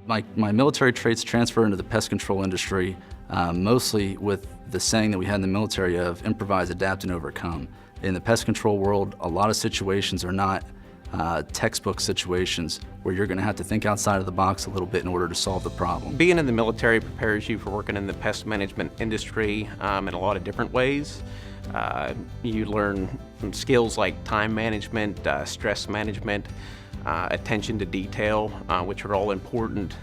My military traits transfer into the pest control industry, mostly with the saying that we had in the military of improvise, adapt, and overcome. In the pest control world, a lot of situations are not textbook situations where you're going to have to think outside of the box a little bit in order to solve the problem. Being in the military prepares you for working in the pest management industry in a lot of different ways. You learn some skills like time management, stress management, attention to detail, which are all important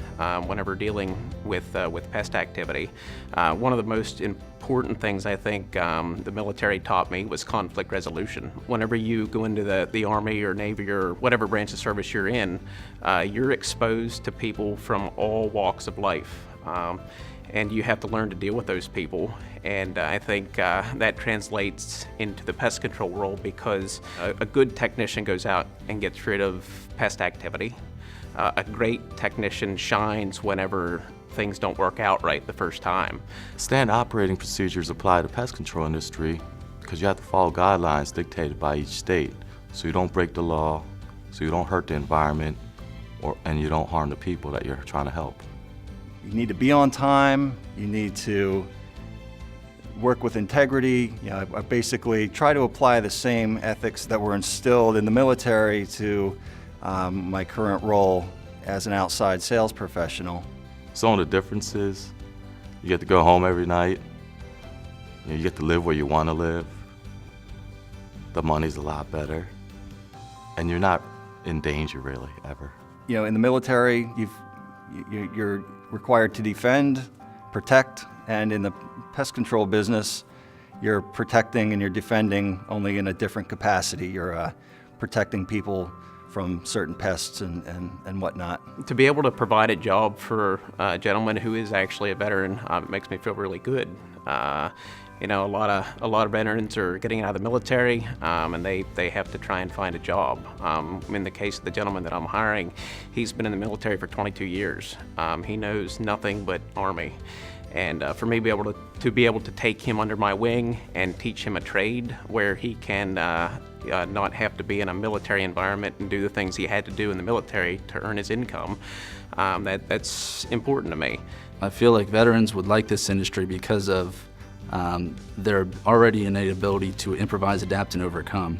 whenever dealing with pest activity. One of the most important things I think the military taught me was conflict resolution. Whenever you go into the Army or Navy or whatever branch of service you're in, you're exposed to people from all walks of life. And you have to learn to deal with those people. And I think that translates into the pest control world because a good technician goes out and gets rid of pest activity. A great technician shines whenever things don't work out right the first time. Standard operating procedures apply to the pest control industry because you have to follow guidelines dictated by each state so you don't break the law, so you don't hurt the environment, and you don't harm the people that you're trying to help. You need to be on time, you need to work with integrity. I basically try to apply the same ethics that were instilled in the military to my current role as an outside sales professional. Some of the differences, you get to go home every night, you get to live where you want to live, the money's a lot better, and you're not in danger really, ever. In the military, you're required to defend, protect, and in the pest control business, you're protecting and you're defending only in a different capacity. You're protecting people from certain pests and whatnot. To be able to provide a job for a gentleman who is actually a veteran makes me feel really good. A lot of veterans are getting out of the military and they have to try and find a job. In the case of the gentleman that I'm hiring, he's been in the military for 22 years. He knows nothing but Army. And for me to be able to take him under my wing and teach him a trade where he can not have to be in a military environment and do the things he had to do in the military to earn his income, that's important to me. I feel like veterans would like this industry because of their already innate ability to improvise, adapt, and overcome.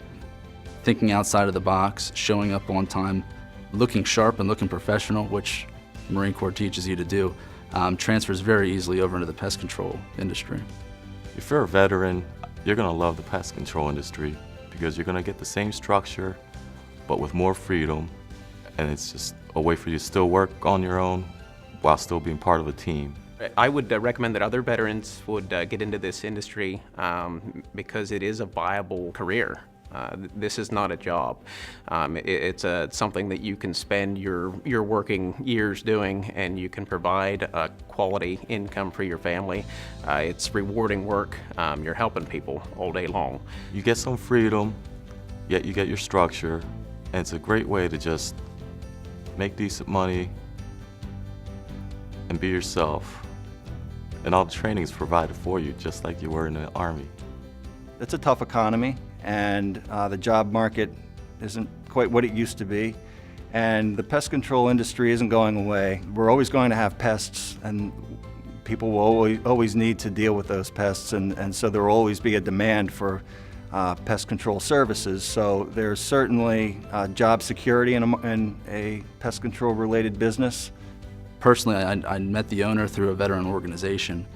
Thinking outside of the box, showing up on time, looking sharp and looking professional, which Marine Corps teaches you to do, transfers very easily over into the pest control industry. If you're a veteran, you're going to love the pest control industry because you're going to get the same structure, but with more freedom, and it's just a way for you to still work on your own while still being part of a team. I would recommend that other veterans would get into this industry because it is a viable career. This is not a job. It's something that you can spend your working years doing, and you can provide a quality income for your family. It's rewarding work. You're helping people all day long. You get some freedom, yet you get your structure, and it's a great way to just make decent money and be yourself. And all the training is provided for you, just like you were in the Army. It's a tough economy, and the job market isn't quite what it used to be. And the pest control industry isn't going away. We're always going to have pests, and people will always need to deal with those pests, and so there will always be a demand for pest control services. So there's certainly job security in a pest control related business. Personally, I met the owner through a veteran organization.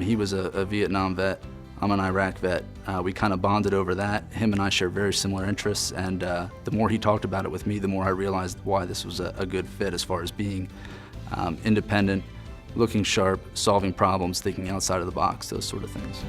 He was a Vietnam vet. I'm an Iraq vet. We kind of bonded over that. Him and I share very similar interests, and the more he talked about it with me, the more I realized why this was a good fit as far as being independent, looking sharp, solving problems, thinking outside of the box, those sort of things.